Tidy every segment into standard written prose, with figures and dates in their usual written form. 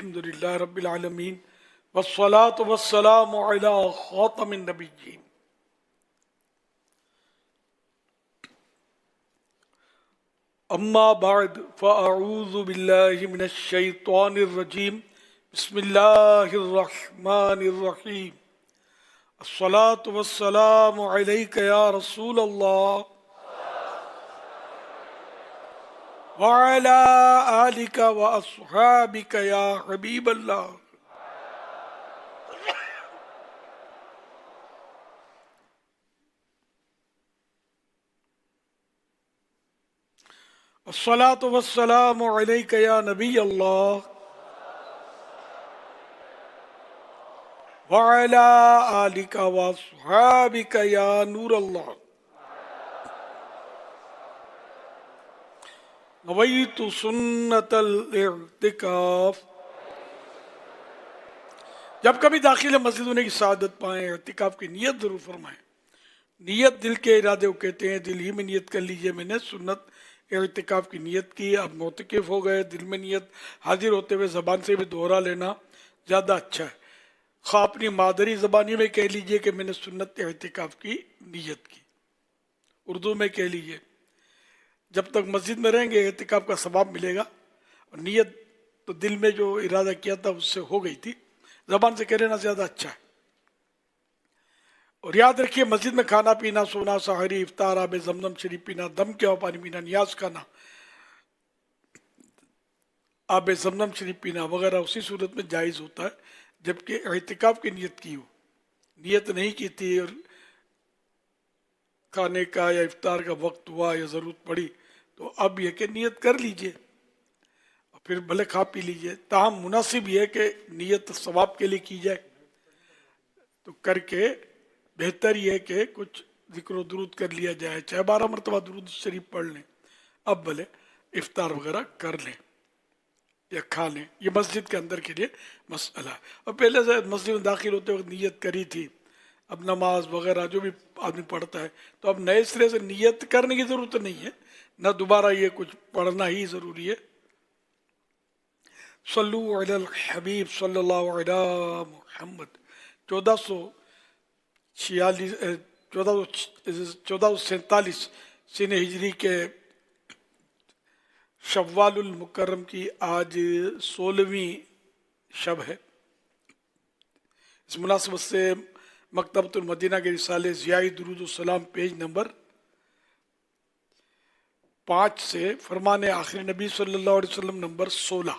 الحمدللہ رب العالمین والصلاة والسلام علی خاتم النبیین اما بعد فاعوذ باللہ من الشیطان الرجیم بسم اللہ الرحمن الرحیم الصلاة والسلام علیک یا رسول اللہ وعلى آلك وأصحابك يا حبيب الله الصلاة والسلام عليك يا نبي الله وعلى آلك وأصحابك يا نور الله نویت سنت الاعتکاف۔ جب کبھی داخل مسجد ہونے کی سعادت پائیں اعتکاف کی نیت ضرور فرمائیں۔ نیت دل کے ارادے کو کہتے ہیں، دل ہی میں نیت کر لیجئے۔ میں نے سنت اعتکاف کی نیت کی، اب معتکف ہو گئے، دل میں نیت حاضر ہوتے ہوئے زبان سے بھی دوہرا لینا زیادہ اچھا ہے۔ خواہ اپنی مادری زبانی میں کہہ لیجئے کہ میں نے سنت اعتکاف کی نیت کی، اردو میں کہہ لیجئے۔ جب تک مسجد میں رہیں گے اعتکاف کا ثواب ملے گا، اور نیت تو دل میں جو ارادہ کیا تھا اس سے ہو گئی تھی، زبان سے کہہ لینا زیادہ اچھا ہے۔ اور یاد رکھیے مسجد میں کھانا پینا، سونا، سحری، افطار، آب زمزم شریف پینا، دم کیا ہوا پانی پینا، نیاز کھانا، آب زمزم شریف پینا وغیرہ اسی صورت میں جائز ہوتا ہے جبکہ اعتکاف کی نیت کی ہو۔ نیت نہیں کی تھی اور کھانے کا یا افطار کا وقت ہوا یا ضرورت پڑی تو اب یہ کہ نیت کر لیجئے اور پھر بھلے کھا پی لیجئے۔ تاہم مناسب یہ ہے کہ نیت ثواب کے لیے کی جائے، تو کر کے بہتر یہ ہے کہ کچھ ذکر و درود کر لیا جائے، چاہے 12 مرتبہ درود شریف پڑھ لیں، اب بھلے افطار وغیرہ کر لیں یا کھا لیں۔ یہ مسجد کے اندر کے لیے مسئلہ ہے۔ اور پہلے سے مسجد میں داخل ہوتے وقت نیت کری تھی، اب نماز وغیرہ جو بھی آدمی پڑھتا ہے تو اب نئے سرے سے نیت کرنے کی ضرورت نہیں ہے، نہ دوبارہ یہ کچھ پڑھنا ہی ضروری ہے۔ صلو علی الحبیب صلی اللہ علی محمد۔ 1447 سن ہجری کے شوال المکرم کی آج 16ویں شب ہے۔ اس مناسبت سے مکتبۃ المدینہ کے رسالے ضیاء درود السلام پیج نمبر 5 سے فرمان آخر نبی صلی اللہ علیہ وسلم نمبر 16،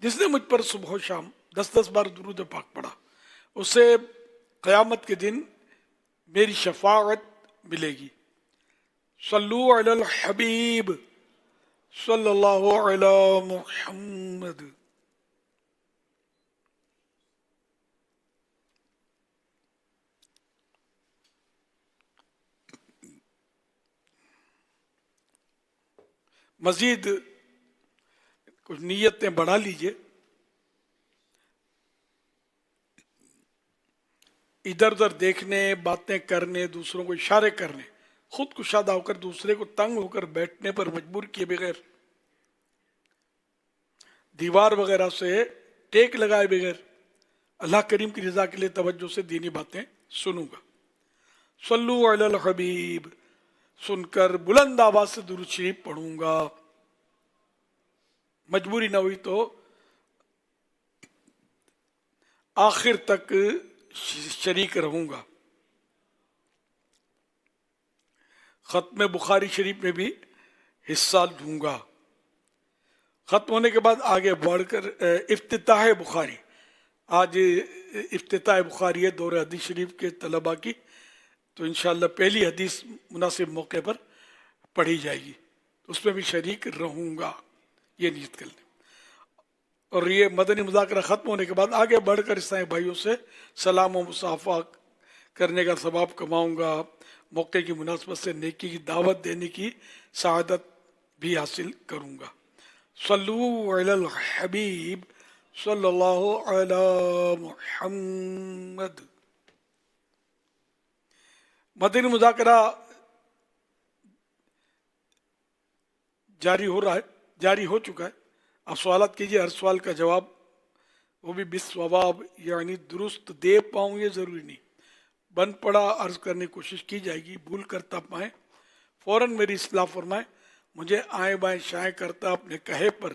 جس نے مجھ پر صبح و شام 10 بار درود پاک پڑھا اسے قیامت کے دن میری شفاعت ملے گی۔ صلو علی الحبیب صلی اللہ علی محمد۔ مزید کچھ نیتیں بڑھا لیجئے، ادھر ادھر دیکھنے، باتیں کرنے، دوسروں کو اشارے کرنے، خود کشادہ ہو کر دوسرے کو تنگ ہو کر بیٹھنے پر مجبور کیے بغیر، دیوار وغیرہ سے ٹیک لگائے بغیر اللہ کریم کی رضا کے لیے توجہ سے دینی باتیں سنوں گا۔ صلو علی الحبیب سن کر بلند آواز سے درود شریف پڑھوں گا، مجبوری نہ ہوئی تو آخر تک شریک رہوں گا۔ ختم بخاری شریف میں بھی حصہ لوں گا۔ ختم ہونے کے بعد آگے بڑھ کر افتتاح بخاری، آج افتتاح بخاری ہے دور حدیث شریف کے طلباء کی، تو انشاءاللہ پہلی حدیث مناسب موقع پر پڑھی جائے گی، اس میں بھی شریک رہوں گا، یہ نیت کر لیں۔ اور یہ مدنی مذاکرہ ختم ہونے کے بعد آگے بڑھ کر عیسائی بھائیوں سے سلام و مصافحہ کرنے کا ثواب کماؤں گا، موقع کی مناسبت سے نیکی کی دعوت دینے کی سعادت بھی حاصل کروں گا۔ صلو علی الحبیب صلی اللہ علی محمد۔ مدنی مذاکرہ جاری ہو چکا ہے، آپ سوالات کیجیے، ہر سوال کا جواب وہ بھی بالصواب یعنی درست دے پاؤں یہ ضروری نہیں، بن پڑا عرض کرنے کی کوشش کی جائے گی، بھول کرتا پائیں فوراً میری اصلاح فرمائیں، مجھے آئیں بائیں شائیں کرتا اپنے کہے پر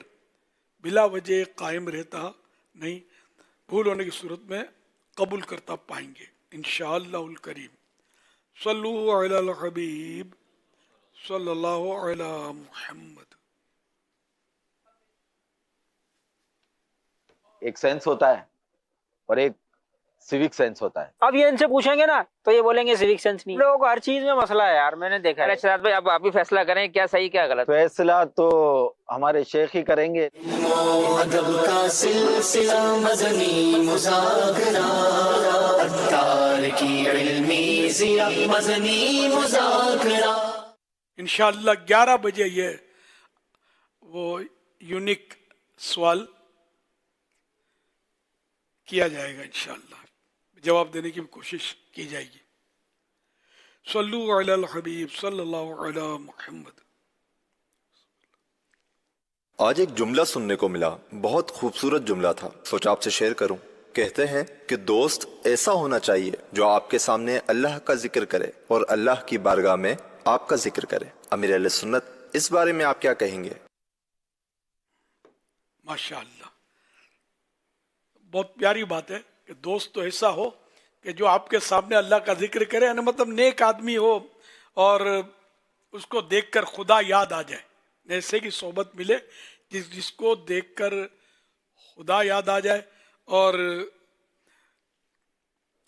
بلا وجہ قائم رہتا نہیں، بھول ہونے کی صورت میں قبول کرتا پائیں گے انشاءاللہ الکریم۔ صلو علی الحبیب صلی اللہ علی محمد۔ ایک سینس ہوتا ہے اور ایک سیوک سینس ہوتا ہے۔ اب یہ ان سے پوچھیں گے نا تو یہ بولیں گے سیوک سینس نہیں، لوگوں کو ہر چیز میں مسئلہ ہے یار، میں نے دیکھا ہے۔ شہزاد بھائی اب آپ بھی فیصلہ کریں کیا صحیح کیا غلط۔ فیصلہ تو ہمارے شیخ ہی کریں گے۔ ادب کا سلسلہ مدنی مذاکرہ، عطار کی علمی ضیاء مدنی مذاکرہ۔ انشاءاللہ 11 بجے یہ وہ یونیک سوال کیا جائے گا، انشاءاللہ جواب دینے کی کوشش کی جائے گی۔ صلو علی الحبیب صلی اللہ علی محمد۔ آج ایک جملہ سننے کو ملا، بہت خوبصورت جملہ تھا، سوچا آپ سے شیئر کروں۔ کہتے ہیں کہ دوست ایسا ہونا چاہیے جو آپ کے سامنے اللہ کا ذکر کرے اور اللہ کی بارگاہ میں آپ کا ذکر کرے۔ امیر اہل سنت اس بارے میں آپ کیا کہیں گے؟ ماشاءاللہ، بہت پیاری بات ہے کہ دوست تو ایسا ہو کہ جو آپ کے سامنے اللہ کا ذکر کرے، یعنی مطلب نیک آدمی ہو اور اس کو دیکھ کر خدا یاد آ جائے، ایسے کی صحبت ملے جس کو دیکھ کر خدا یاد آ جائے اور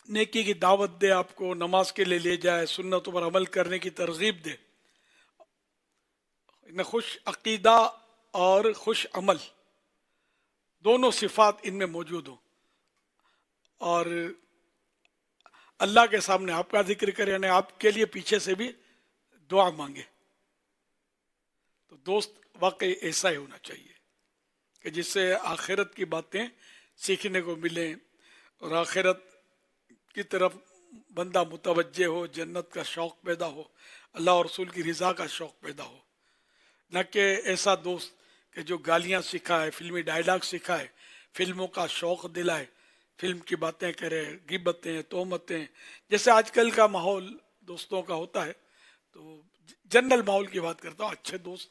نیکی کی دعوت دے، آپ کو نماز کے لیے لے جائے، سنتوں پر عمل کرنے کی ترغیب دے۔ خوش عقیدہ اور خوش عمل دونوں صفات ان میں موجود ہوں، اور اللہ کے سامنے آپ کا ذکر کرے، یعنی آپ کے لیے پیچھے سے بھی دعا مانگے، تو دوست واقعی ایسا ہی ہونا چاہیے کہ جس سے آخرت کی باتیں سیکھنے کو ملیں اور آخرت کی طرف بندہ متوجہ ہو، جنت کا شوق پیدا ہو، اللہ اور رسول کی رضا کا شوق پیدا ہو، نہ کہ ایسا دوست کہ جو گالیاں سکھائے، فلمی ڈائلاگ سکھائے، فلموں کا شوق دلائے، فلم کی باتیں کرے، غیبتیں، تہمتیں، جیسے آج کل کا ماحول دوستوں کا ہوتا ہے۔ تو جنرل ماحول کی بات کرتا ہوں، اچھے دوست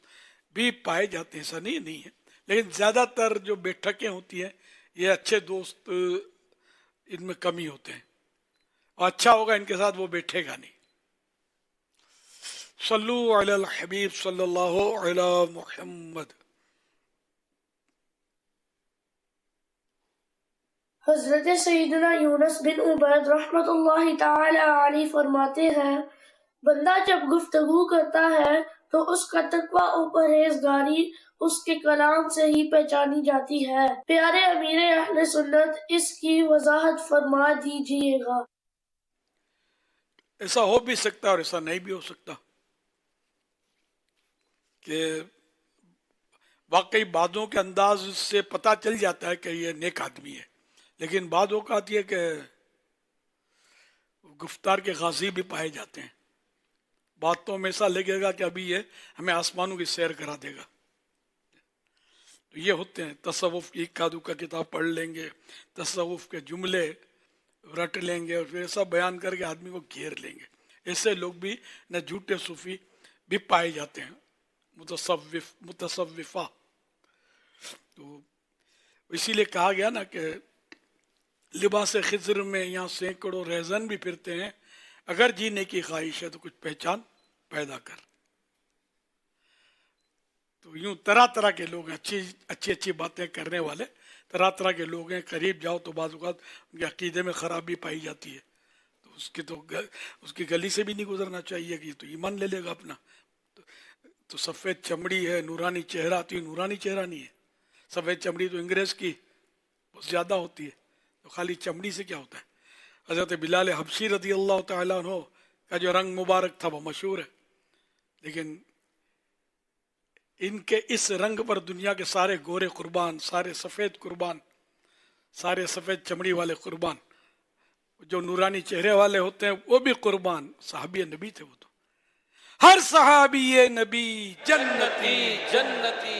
بھی پائے جاتے ہیں، ایسا نہیں ہے، لیکن زیادہ تر جو بیٹھکیں ہوتی ہیں یہ اچھے دوست ان میں کمی ہوتے ہیں، اور اچھا ہوگا ان کے ساتھ وہ بیٹھے گا نہیں۔ صلو علی الحبیب صلی اللہ علی محمد۔ حضرت سیدنا یونس بن عبید رحمت اللہ تعالی علیہ فرماتے ہیں، بندہ جب گفتگو کرتا ہے تو اس کا تقویٰ و پرہیزگاری اس کے کلام سے ہی پہچانی جاتی ہے۔ پیارے امیر اہل سنت اس کی وضاحت فرما دیجئے گا۔ ایسا ہو بھی سکتا ہے اور ایسا نہیں بھی ہو سکتا کہ واقعی بعضوں کے انداز سے پتہ چل جاتا ہے کہ یہ نیک آدمی ہے، لیکن بعض اوقات یہ کہ گفتار کے غازی بھی پائے جاتے ہیں، باتوں میں ایسا لگے گا کہ ابھی یہ ہمیں آسمانوں کی سیر کرا دے گا۔ تو یہ ہوتے ہیں، تصوف کی کادو کا کتاب پڑھ لیں گے، تصوف کے جملے رٹ لیں گے اور پھر ایسا بیان کر کے آدمی کو گھیر لیں گے۔ ایسے لوگ بھی نہ جھوٹے صوفی بھی پائے جاتے ہیں، متصوفہ۔ تو اسی لیے کہا گیا نا کہ لباس خضر میں یہاں سینکڑوں رہزن بھی پھرتے ہیں، اگر جینے کی خواہش ہے تو کچھ پہچان پیدا کر۔ تو یوں طرح طرح کے لوگ ہیں، اچھی باتیں کرنے والے طرح طرح کے لوگ ہیں، قریب جاؤ تو بعض اوقات ان کے عقیدے میں خرابی پائی جاتی ہے، تو اس کی گلی سے بھی نہیں گزرنا چاہیے کہ تو ایمان لے لے گا اپنا، تو سفید چمڑی ہے، نورانی چہرہ، تو یہ نورانی چہرہ نہیں ہے، سفید چمڑی تو انگریز کی بہت زیادہ ہوتی ہے، تو خالی چمڑی سے کیا ہوتا ہے۔ حضرت بلال حبشی رضی اللہ تعالیٰ عنہ کا جو رنگ مبارک تھا وہ مشہور ہے، لیکن ان کے اس رنگ پر دنیا کے سارے گورے قربان، سارے سفید قربان، سارے سفید چمڑی والے قربان، جو نورانی چہرے والے ہوتے ہیں وہ بھی قربان۔ صحابی نبی تھے وہ تو، ہر صحابی نبی جنتی جنتی،